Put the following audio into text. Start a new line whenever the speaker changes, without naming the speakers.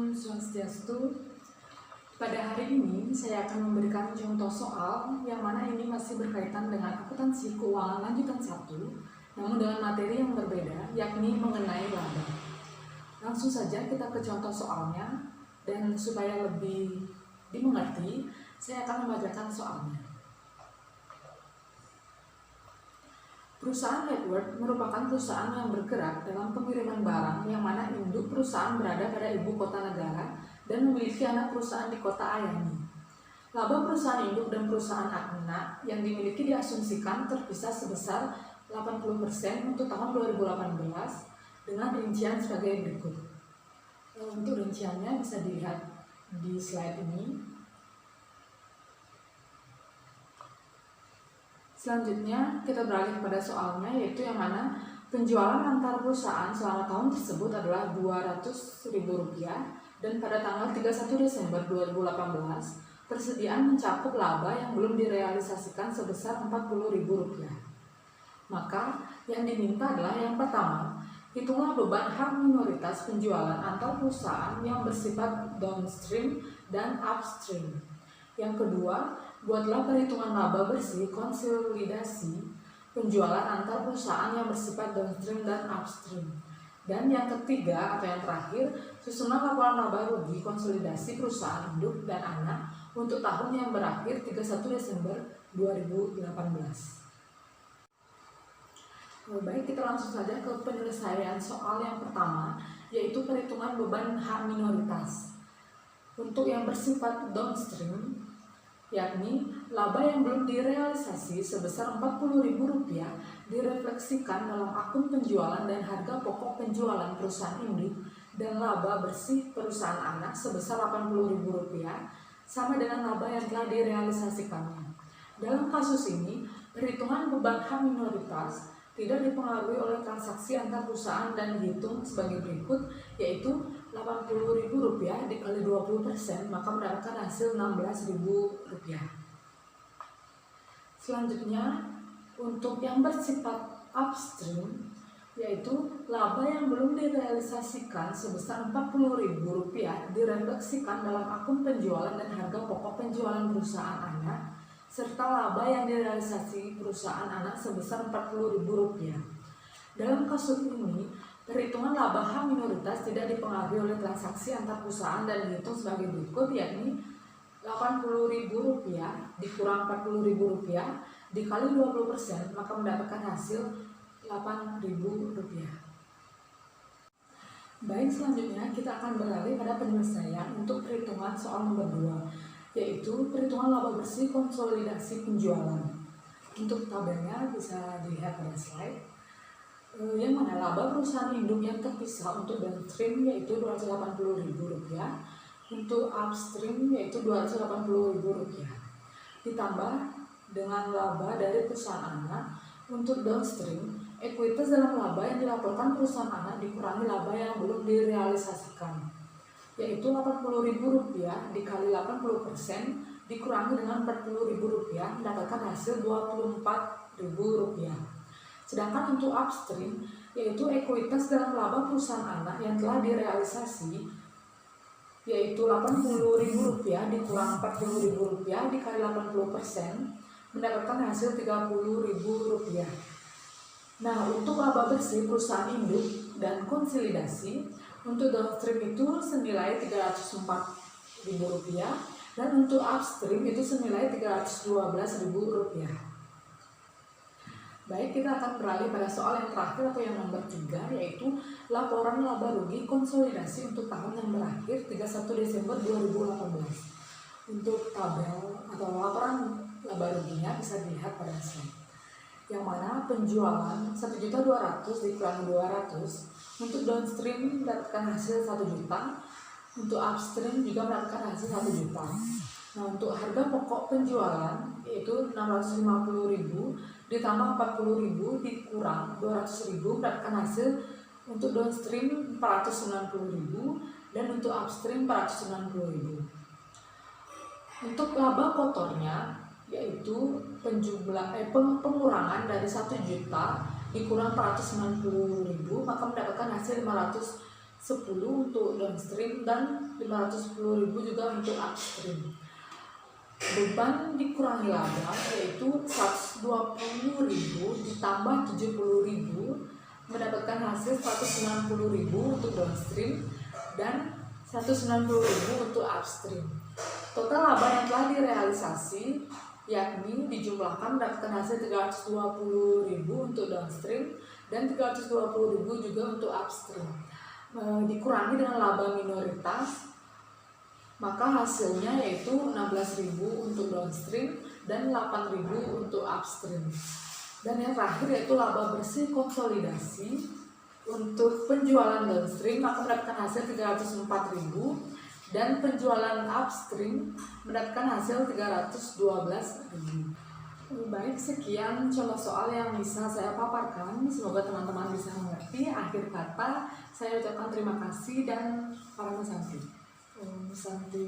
Om Swastiastu. Pada hari ini saya akan memberikan contoh soal yang mana ini masih berkaitan dengan akuntansi keuangan lanjutan 1, namun dengan materi yang berbeda, yakni mengenai laba. Langsung saja kita ke contoh soalnya, dan supaya lebih dimengerti, saya akan membacakan soalnya. Perusahaan Edward merupakan perusahaan yang bergerak dalam pengiriman barang yang mana induk perusahaan berada pada ibu kota negara dan memiliki anak perusahaan di kota ayahnya. Laba perusahaan induk dan perusahaan anak yang dimiliki diasumsikan terpisah sebesar 80% untuk tahun 2018 dengan rincian sebagai berikut. Untuk rinciannya bisa dilihat di slide ini. Selanjutnya kita beralih kepada soalnya, yaitu yang mana penjualan antar perusahaan selama tahun tersebut adalah Rp200.000 dan pada tanggal 31 Desember 2018 persediaan mencakup laba yang belum direalisasikan sebesar Rp40.000. Maka yang diminta adalah yang pertama, hitunglah beban hak minoritas penjualan antar perusahaan yang bersifat downstream dan upstream. Yang kedua, buatlah perhitungan laba bersih konsolidasi penjualan antar perusahaan yang bersifat downstream dan upstream. Dan yang ketiga atau yang terakhir, susunlah laporan laba rugi konsolidasi perusahaan induk dan anak untuk tahun yang berakhir 31 Desember 2018. Baik, kita langsung saja ke penyelesaian soal yang pertama, yaitu perhitungan beban hak minoritas. Untuk yang bersifat downstream, yakni laba yang belum direalisasi sebesar Rp40.000 direfleksikan dalam akun penjualan dan harga pokok penjualan perusahaan induk, dan laba bersih perusahaan anak sebesar Rp80.000 sama dengan laba yang telah direalisasikannya. Dalam kasus ini, perhitungan beban hak minoritas tidak dipengaruhi oleh transaksi antar perusahaan dan dihitung sebagai berikut, yaitu Rp80.000 dikali 20%, maka mendapatkan hasil Rp16.000. Selanjutnya, untuk yang bersifat upstream, yaitu laba yang belum direalisasikan sebesar Rp40.000 direfleksikan dalam akun penjualan dan harga pokok penjualan perusahaan anak, serta laba yang direalisasi perusahaan anak sebesar Rp40.000. Dalam kasus ini, perhitungan laba hak minoritas tidak dipengaruhi oleh transaksi antar perusahaan dan dihitung sebagai berikut, yakni Rp80.000 dikurang Rp40.000 dikali 20%, maka mendapatkan hasil Rp8.000. Baik, selanjutnya kita akan beralih pada penyelesaian untuk perhitungan soal nomor 2, yaitu perhitungan laba bersih konsolidasi penjualan. Untuk tabelnya bisa dilihat pada slide. Yang mana laba perusahaan induk yang terpisah untuk downstream yaitu Rp280.000, untuk upstream yaitu Rp280.000, ditambah dengan laba dari perusahaan anak. Untuk downstream, ekuitas dalam laba yang dilaporkan perusahaan anak dikurangi laba yang belum direalisasikan, yaitu Rp80.000 dikali 80% dikurangi dengan Rp40.000 mendapatkan hasil Rp24.000. Sedangkan untuk upstream, yaitu ekuitas dalam laba perusahaan anak yang telah direalisasi, yaitu Rp80.000 dikurang Rp40.000 dikali 80% mendapatkan hasil Rp30.000. Nah, untuk laba bersih perusahaan induk dan konsolidasi, untuk downstream itu senilai Rp304.000 dan untuk upstream itu senilai Rp312.000. Baik, kita akan beralih pada soal yang terakhir atau yang nomor 3, yaitu laporan laba rugi konsolidasi untuk tahun yang berakhir 31 Desember 2018. Untuk tabel atau laporan laba ruginya bisa dilihat pada slide, yang mana penjualan 1.200.000 dikurangi 200, untuk downstream mendapatkan hasil 1 juta, untuk upstream juga mendapatkan hasil 1 juta. Nah, untuk harga pokok penjualan yaitu 650.000 ditambah 40.000 dikurang 200.000 mendapatkan hasil untuk downstream 490.000 dan untuk upstream 490.000. Untuk laba kotornya yaitu pengurangan dari 1 juta dikurang 490.000, maka mendapatkan hasil 10 untuk downstream dan 510.000 juga untuk upstream. Beban dikurangi laba yaitu 120.000 ditambah 70.000 mendapatkan hasil 190.000 untuk downstream dan 190.000 untuk upstream. Total laba yang telah direalisasi yakni dijumlahkan mendapatkan hasil 320.000 untuk downstream dan 320.000 juga untuk upstream. Dikurangi dengan laba minoritas, maka hasilnya yaitu 16.000 untuk downstream dan 8.000 untuk upstream. Dan yang terakhir yaitu laba bersih konsolidasi. Untuk penjualan downstream maka mendapatkan hasil 304.000 dan penjualan upstream mendapatkan hasil 312.000. Baik, sekian contoh soal yang bisa saya paparkan. Semoga teman-teman bisa mengerti. Akhir kata, saya ucapkan terima kasih dan para Santi. Santi.